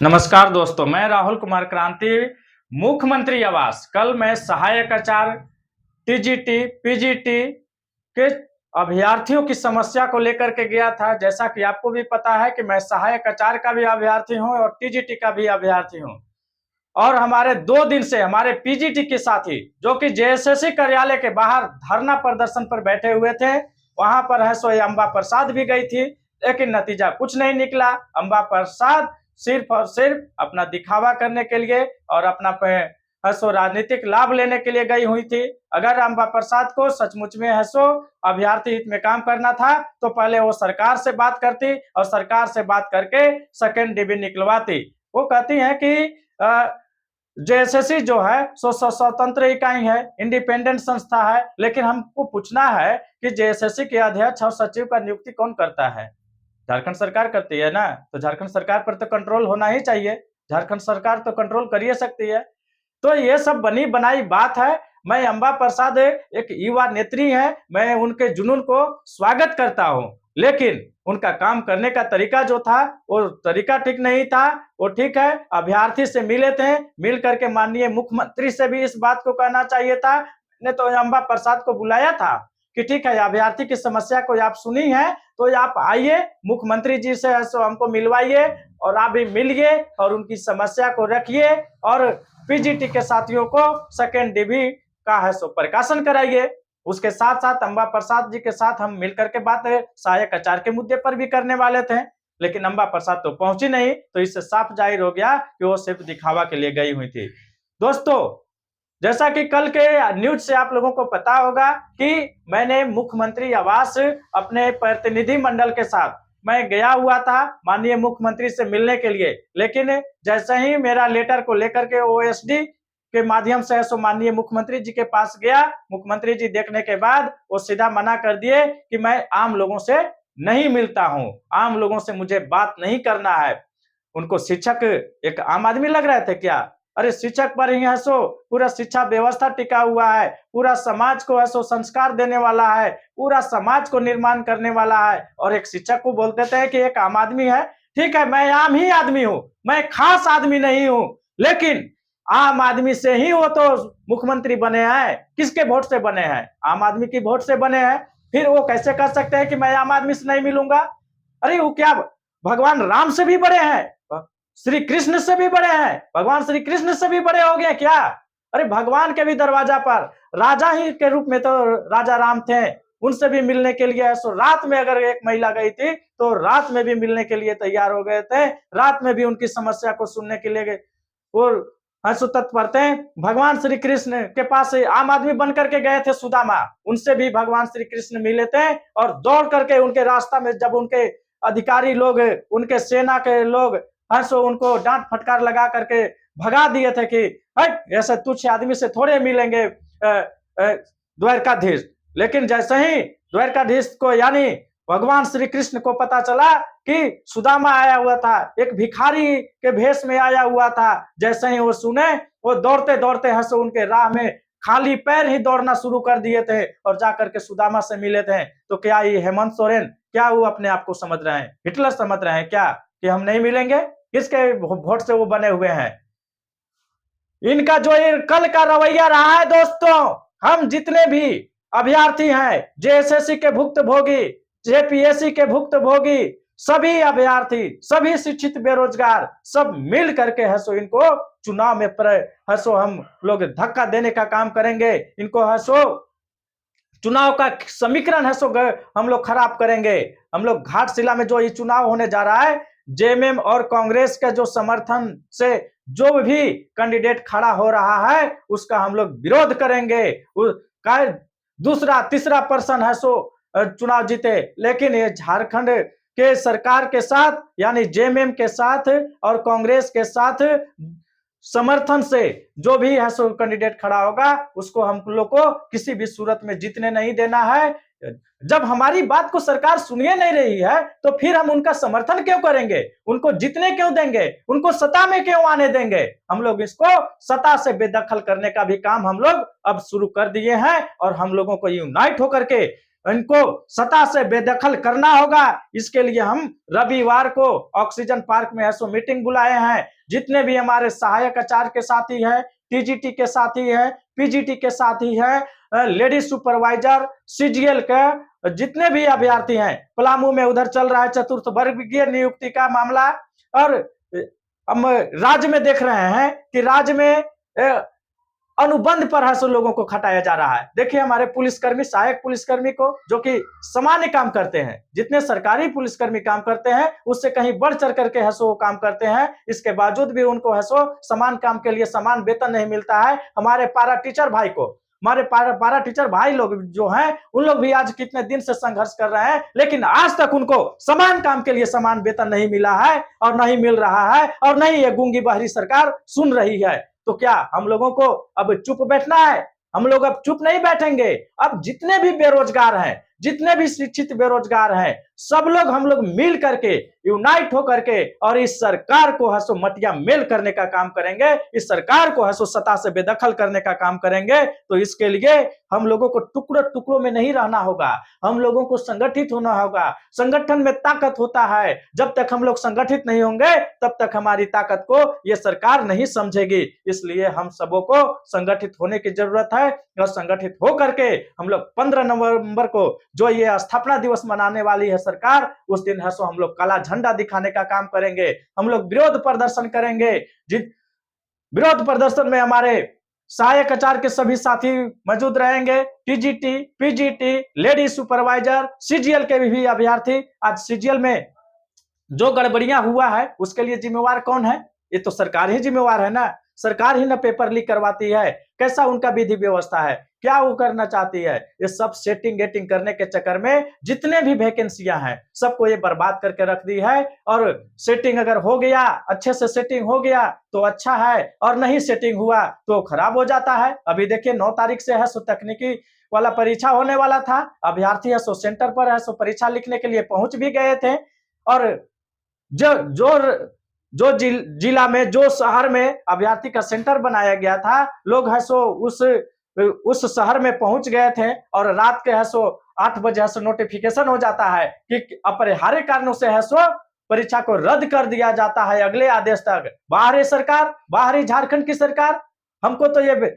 नमस्कार दोस्तों, मैं राहुल कुमार क्रांति। मुख्यमंत्री आवास कल मैं सहायक आचार्य टीजीटी पीजीटी के अभ्यर्थियों की समस्या को लेकर के गया था। जैसा कि आपको भी पता है कि मैं सहायक आचार्य का भी अभ्यर्थी हूं और टीजीटी का भी अभ्यर्थी हूं। और हमारे 2 दिन से हमारे पीजीटी के साथी जो कि जेएसएससी कार्यालय के बाहर धरना प्रदर्शन पर बैठे हुए थे, वहां पर है सो अम्बा प्रसाद भी गई थी, लेकिन नतीजा कुछ नहीं निकला। अम्बा प्रसाद सिर्फ और सिर्फ अपना दिखावा करने के लिए और अपना हसो राजनीतिक लाभ लेने के लिए गई हुई थी। अगर अम्बा प्रसाद को सचमुच में हसो अभ्यर्थी हित में काम करना था तो पहले वो सरकार से बात करती और सरकार से बात करके सेकेंड डिवी निकलवाती। वो कहती है कि जेएसएससी जो है सो स्वतंत्र इकाई है, इंडिपेंडेंट संस्था है, लेकिन हमको पूछना है कि जेएसएससी के अध्यक्ष और सचिव का नियुक्ति कौन करता है? झारखंड सरकार करती है ना, तो झारखंड सरकार पर तो कंट्रोल होना ही चाहिए। झारखंड सरकार तो कंट्रोल कर ही सकती है। तो ये सब बनी बनाई बात है। मैं अम्बा प्रसाद एक युवा नेत्री है, मैं उनके जुनून को स्वागत करता हूं, लेकिन उनका काम करने का तरीका जो था वो तरीका ठीक नहीं था। वो ठीक है, अभ्यर्थी से मिले थे, मिल करके माननीय मुख्यमंत्री से भी इस बात को कहना चाहिए था। ने तो अम्बा प्रसाद को बुलाया था कि ठीक है, अभ्यर्थी की समस्या को आप सुनी है तो आप आइए, मुख्यमंत्री जी से हमको मिलवाइए और आप भी मिलिए और उनकी समस्या को रखिए और पीजीटी के साथियों को सेकेंड डिवी का है सो प्रकाशन कराइए। उसके साथ साथ अम्बा प्रसाद जी के साथ हम मिलकर के बात सहायक आचार्य के मुद्दे पर भी करने वाले थे, लेकिन अम्बा प्रसाद तो पहुंची नहीं, तो इससे साफ जाहिर हो गया कि वो सिर्फ दिखावा के लिए गई हुई थी। दोस्तों, जैसा कि कल के न्यूज से आप लोगों को पता होगा कि मैंने मुख्यमंत्री आवास अपने प्रतिनिधि मंडल के साथ मैं गया हुआ था माननीय मुख्यमंत्री से मिलने के लिए, लेकिन जैसे ही मेरा लेटर को लेकर के ओएसडी के माध्यम से सो माननीय मुख्यमंत्री जी के पास गया, मुख्यमंत्री जी देखने के बाद वो सीधा मना कर दिए कि मैं आम लोगों से नहीं मिलता हूं, आम लोगों से मुझे बात नहीं करना है। उनको शिक्षक एक आम आदमी लग रहे थे क्या? अरे शिक्षक पर ही है सो पूरा शिक्षा व्यवस्था टिका हुआ है, पूरा समाज को है सो संस्कार देने वाला है, पूरा समाज को निर्माण करने वाला है, और एक शिक्षक को बोल देते हैं कि एक आम आदमी है। ठीक है, मैं आम ही आदमी हूं, मैं खास आदमी नहीं हूं, लेकिन आम आदमी से ही वो तो मुख्यमंत्री बने हैं। किसके वोट से बने हैं? आम आदमी की वोट से बने हैं। फिर वो कैसे कर सकते हैं कि मैं आम आदमी से नहीं मिलूंगा? अरे वो क्या भगवान राम से भी बड़े हैं, श्री कृष्ण से भी बड़े हैं, भगवान श्री कृष्ण से भी बड़े हो गए क्या? अरे भगवान के भी दरवाजा पर राजा ही के रूप में तो राजा राम थे, उनसे भी मिलने के लिए सो रात में अगर एक महिला गई थी तो रात में भी मिलने के लिए तैयार हो गए थे, रात में भी उनकी समस्या को सुनने के लिए और हंसो तत्पर थे। भगवान श्री कृष्ण के पास आम आदमी बन करके गए थे सुदामा, उनसे भी भगवान श्री कृष्ण मिले थे और दौड़ करके उनके रास्ता में जब उनके अधिकारी लोग, उनके सेना के लोग हंसो उनको डांट फटकार लगा करके भगा दिए थे कि ऐसे तुच्छ आदमी से थोड़े मिलेंगे द्वारकाधीश। लेकिन जैसे ही द्वारकाधीश को यानी भगवान श्री कृष्ण को पता चला कि सुदामा आया हुआ था, एक भिखारी के भेष में आया हुआ था, जैसे ही वो सुने वो दौड़ते दौड़ते हंसो उनके राह में खाली पैर ही दौड़ना शुरू कर दिए थे और जाकर के सुदामा से मिले थे। तो क्या ये हेमंत सोरेन, क्या वो अपने आप को समझ रहे हैं, हिटलर समझ रहे हैं क्या कि हम नहीं मिलेंगे? किसके वोट से वो बने हुए हैं? इनका जो ये कल का रवैया रहा है दोस्तों, हम जितने भी अभ्यर्थी हैं, जेएसएससी के भुक्तभोगी, जेपीएससी के भुक्तभोगी, सभी अभ्यर्थी, सभी शिक्षित बेरोजगार सब मिल करके हंसो इनको चुनाव में हंसो हम लोग धक्का देने का काम करेंगे। इनको हंसो चुनाव का समीकरण है सो हम लोग खराब करेंगे। हम लोग घाटशिला में जो ये चुनाव होने जा रहा है, जेएमएम और कांग्रेस के जो समर्थन से जो भी कैंडिडेट खड़ा हो रहा है उसका हम लोग विरोध करेंगे। दूसरा तीसरा पर्सन है सो चुनाव जीते, लेकिन ये झारखंड के सरकार के साथ यानी जेएमएम के साथ और कांग्रेस के साथ समर्थन से जो भी है सो कैंडिडेट खड़ा होगा उसको हम लोग को किसी भी सूरत में जीतने नहीं देना है। जब हमारी बात को सरकार सुनिए नहीं रही है तो फिर हम उनका समर्थन क्यों करेंगे, उनको जीतने क्यों देंगे, उनको सत्ता में क्यों आने देंगे? हम लोग इसको सत्ता से बेदखल करने का भी काम हम लोग अब शुरू कर दिए हैं और हम लोगों को यूनाइट होकर के इनको सत्ता से बेदखल करना होगा। इसके लिए हम रविवार को ऑक्सीजन पार्क में ऐसो मीटिंग बुलाए हैं। जितने भी हमारे सहायक आचार्य के साथी हैं, टीजीटी के साथी हैं, पीजीटी के साथी हैं, लेडीज सुपरवाइजर, सीजीएल के जितने भी अभ्यर्थी हैं, पलामू में उधर चल रहा है चतुर्थ वर्गीय नियुक्ति का मामला, और हम राज्य में देख रहे हैं कि राज्य में अनुबंध पर है सो लोगों को खटाया जा रहा है। देखिए हमारे पुलिसकर्मी, सहायक पुलिसकर्मी को, जो कि सामान्य काम करते हैं, जितने सरकारी पुलिसकर्मी काम करते हैं उससे कहीं बढ़ चढ़ करके है सो काम करते हैं, इसके बावजूद भी उनको है सो समान काम के लिए समान वेतन नहीं मिलता है। हमारे पारा टीचर भाई को, हमारे पारा टीचर भाई लोग जो हैं, उन लोग भी आज कितने दिन से संघर्ष कर रहे हैं, लेकिन आज तक उनको समान काम के लिए समान वेतन नहीं मिला है और नहीं मिल रहा है, और नहीं ये गूंगी बहरी सरकार सुन रही है। तो क्या हम लोगों को अब चुप बैठना है? हम लोग अब चुप नहीं बैठेंगे। अब जितने भी बेरोजगार हैं, जितने भी शिक्षित बेरोजगार हैं, सब लोग हम लोग मिल करके, यूनाइट होकर के, और इस सरकार को हसो मटिया मेल करने का काम करेंगे, इस सरकार को हसो सत्ता से बेदखल करने का काम करेंगे। तो इसके लिए हम लोगों को टुकड़ों टुकड़ों में नहीं रहना होगा, हम लोगों को संगठित होना होगा। संगठन में ताकत होता है, जब तक हम लोग संगठित नहीं होंगे तब तक हमारी ताकत को ये सरकार नहीं समझेगी। इसलिए हम सबों को संगठित होने की जरूरत है, और संगठित होकर के हम लोग 15 नवंबर को जो ये स्थापना दिवस मनाने वाली है सरकार, उस दिन है सो हम लोग काला झंडा दिखाने का काम करेंगे। हम लोग विरोध प्रदर्शन करेंगे। विरोध प्रदर्शन में हमारे सहायक आचार्य के सभी साथी मौजूद रहेंगे, TGT, PGT, ladies supervisor, CGL के भी अभ्यर्थी। आज सीजीएल में जो गड़बड़ियां हुआ है उसके लिए जिम्मेवार कौन है? ये तो सरकार ही जिम्मेवार है ना। सरकार ही ना पेपर लीक करवाती है। कैसा उनका विधि व्यवस्था है, क्या वो करना चाहती है? ये सब सेटिंग गेटिंग करने के चक्कर में जितने भी वैकेंसियां हैं सबको ये बर्बाद करके रख दी है। और सेटिंग अगर हो गया, अच्छे से सेटिंग हो गया तो अच्छा है, और नहीं सेटिंग हुआ तो खराब हो जाता है। अभी देखिए 9 तारीख से है सो तकनीकी वाला परीक्षा होने वाला था। अभ्यर्थी है सो सेंटर पर है सो परीक्षा लिखने के लिए पहुंच भी गए थे, और जो जो जो जिला में, जो शहर में अभ्यर्थी का सेंटर बनाया गया था, लोग है सो उस शहर में पहुंच गए थे, और रात के है सो 8 बजे है सो नोटिफिकेशन हो जाता है कि अपरिहार्य कारणों से है सो परीक्षा को रद्द कर दिया जाता है अगले आदेश तक। बाहरी सरकार, बाहरी झारखंड की सरकार, हमको तो ये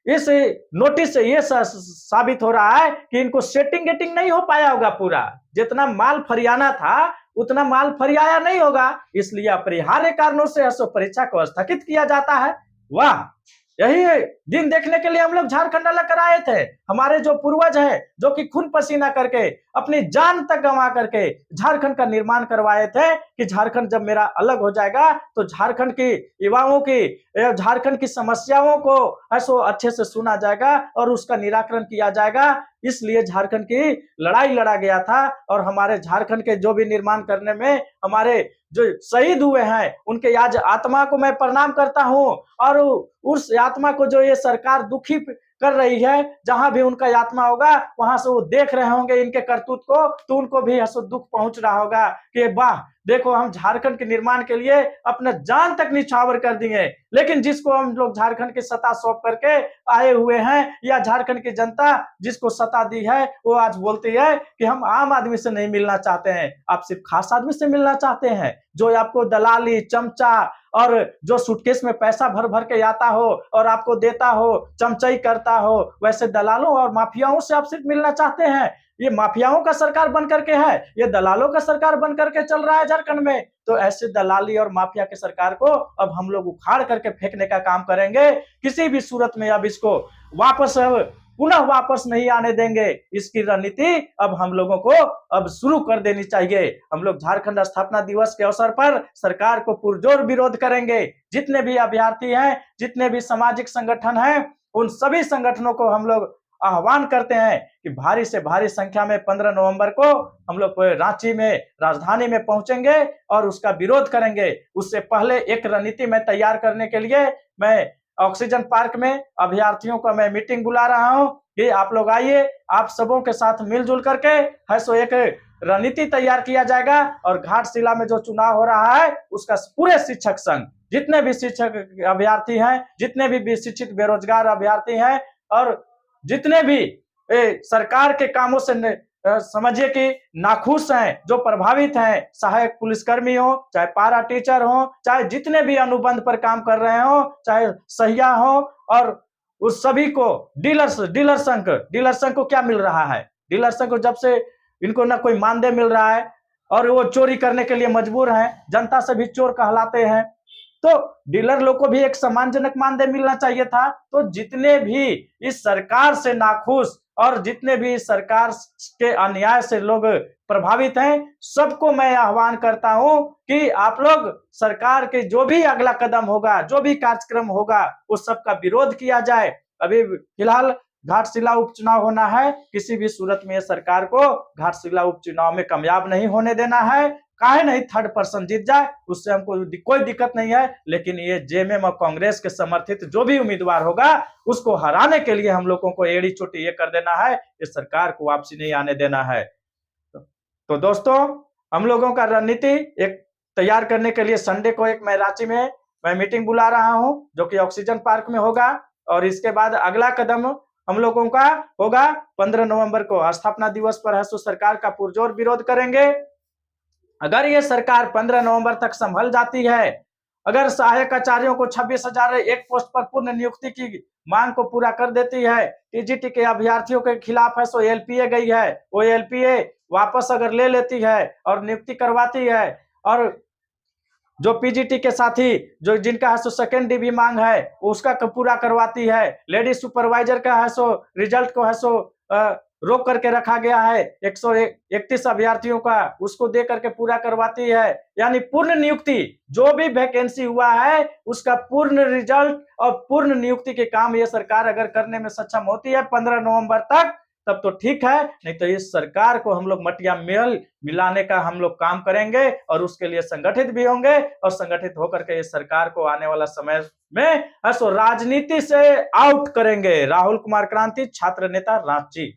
इस नोटिस से ये साबित हो रहा है कि इनको सेटिंग गेटिंग नहीं हो पाया होगा। पूरा जितना माल फरियाना था उतना माल फरियाया नहीं होगा, इसलिए अपरिहार्य कारणों से परीक्षा को स्थगित किया जाता है। वाह, यही दिन देखने के लिए हम लोग झारखंड अलग कर आए थे। हमारे जो पूर्वज हैं, जो कि खून पसीना करके, अपनी जान तक गंवा करके झारखंड का निर्माण करवाए थे, कि झारखंड जब मेरा अलग हो जाएगा तो झारखंड की युवाओं की, झारखंड की समस्याओं को ऐसो अच्छे से सुना जाएगा और उसका निराकरण किया जाएगा। इसलिए झारखंड की लड़ाई लड़ा गया था, और हमारे झारखंड के जो भी निर्माण करने में हमारे जो शहीद हुए हैं उनके आज आत्मा को मैं प्रणाम करता हूं। और उस आत्मा को जो ये सरकार दुखी कर रही है, जहां भी उनका आत्मा होगा वहां से वो देख रहे होंगे इनके करतूत को, तो उनको भी ऐसा दुख पहुंच रहा होगा कि वाह देखो, हम झारखंड के निर्माण के लिए अपना जान तक निछावर कर दिए, लेकिन जिसको हम लोग झारखंड की सत्ता सौंप करके आए हुए हैं, या झारखंड की जनता जिसको सत्ता दी है, वो आज बोलती है कि हम आम आदमी से नहीं मिलना चाहते हैं, आप सिर्फ खास आदमी से मिलना चाहते हैं, जो आपको दलाली, चमचा, और जो सूटकेस में पैसा भर भर के आता हो और आपको देता हो, चमचाई करता हो, वैसे दलालों और माफियाओं से आप सिर्फ मिलना चाहते हैं। ये माफियाओं का सरकार बन करके है, ये दलालों का सरकार बन करके चल रहा है झारखंड में। तो ऐसे दलाली और माफिया के सरकार को अब हम लोग उखाड़ करके फेंकने का काम करेंगे। किसी भी सूरत में अब इसको पुनः वापस नहीं आने देंगे। इसकी रणनीति अब हम लोगों को अब शुरू कर देनी चाहिए। हम लोग झारखंड स्थापना दिवस के अवसर पर सरकार को पुरजोर विरोध करेंगे। जितने भी अभ्यर्थी हैं, जितने भी सामाजिक संगठन हैं, उन सभी संगठनों को हम लोग आह्वान करते हैं कि भारी से भारी संख्या में 15 नवंबर को हम लोग रांची में, राजधानी में पहुंचेंगे और उसका विरोध करेंगे। उससे पहले एक रणनीति में तैयार करने के लिए मैं ऑक्सीजन पार्क में अभ्यर्थियों का मैं मीटिंग बुला रहा हूं कि आप लोग आइए, आप सबों के साथ मिलजुल करके है सो एक रणनीति तैयार किया जाएगा। और घाटशिला में जो चुनाव हो रहा है उसका पूरे शिक्षक संघ, जितने भी शिक्षक अभ्यर्थी हैं, जितने भी शिक्षित बेरोजगार अभ्यर्थी हैं, और जितने भी सरकार के कामों से समझिए कि नाखुश हैं, जो प्रभावित हैं, सहायक पुलिसकर्मी हो, चाहे पारा टीचर हो, चाहे जितने भी अनुबंध पर काम कर रहे हो, चाहे सहिया हो, और उस सभी को डीलर संघ को क्या मिल रहा है? डीलर संघ को जब से इनको ना कोई मानदेय मिल रहा है और वो चोरी करने के लिए मजबूर हैं, जनता से भी चोर कहलाते हैं। तो डीलर लोग को भी एक सम्मानजनक मानदेय मिलना चाहिए था। तो जितने भी इस सरकार से नाखुश और जितने भी सरकार के अन्याय से लोग प्रभावित हैं, सबको मैं आह्वान करता हूं कि आप लोग सरकार के जो भी अगला कदम होगा, जो भी कार्यक्रम होगा, उस सब का विरोध किया जाए। अभी फिलहाल घाटशिला उपचुनाव होना है, किसी भी सूरत में सरकार को घाटशिला उपचुनाव में कामयाब नहीं होने देना है। काहे नहीं थर्ड पर्सन जीत जाए, उससे हमको कोई दिक्कत नहीं है, लेकिन ये जेएमएम और कांग्रेस के समर्थित जो भी उम्मीदवार होगा, उसको हराने के लिए हम लोगों को एड़ी चोटी ये कर देना है, इस सरकार को वापसी नहीं आने देना है। तो दोस्तों, हम लोगों का रणनीति एक तैयार करने के लिए संडे को एक मैं रांची में मैं मीटिंग बुला रहा हूं, जो कि ऑक्सीजन पार्क में होगा, और इसके बाद अगला कदम हम लोगों का होगा 15 नवंबर को स्थापना दिवस पर है, सो सरकार का पुरजोर विरोध करेंगे। अगर ये सरकार 15 नवंबर तक संभल जाती है, अगर सहायक आचार्यों को 26,000 एक पोस्ट पर पूर्ण नियुक्ति की मांग को पूरा कर देती है, टीजीटी के अभ्यर्थियों के खिलाफ है सो एलपीए गई है, वो एलपीए वापस अगर ले लेती है और नियुक्ति करवाती है, और जो पीजीटी के साथी जो जिनका है सो सेकेंड डीबी मांग है उसका पूरा करवाती है, लेडीज सुपरवाइजर का है सो रिजल्ट को है सो रोक करके रखा गया है, 131 अभ्यर्थियों का उसको दे करके पूरा करवाती है, यानी पूर्ण नियुक्ति, जो भी वैकेंसी हुआ है उसका पूर्ण रिजल्ट और पूर्ण नियुक्ति के काम ये सरकार अगर करने में सक्षम होती है 15 नवंबर तक, तब तो ठीक है, नहीं तो इस सरकार को हम लोग मटिया मिलाने का हम लोग काम करेंगे और उसके लिए संगठित भी होंगे, और संगठित होकर के इस सरकार को आने वाला समय में राजनीति से आउट करेंगे। राहुल कुमार क्रांति, छात्र नेता, रांची।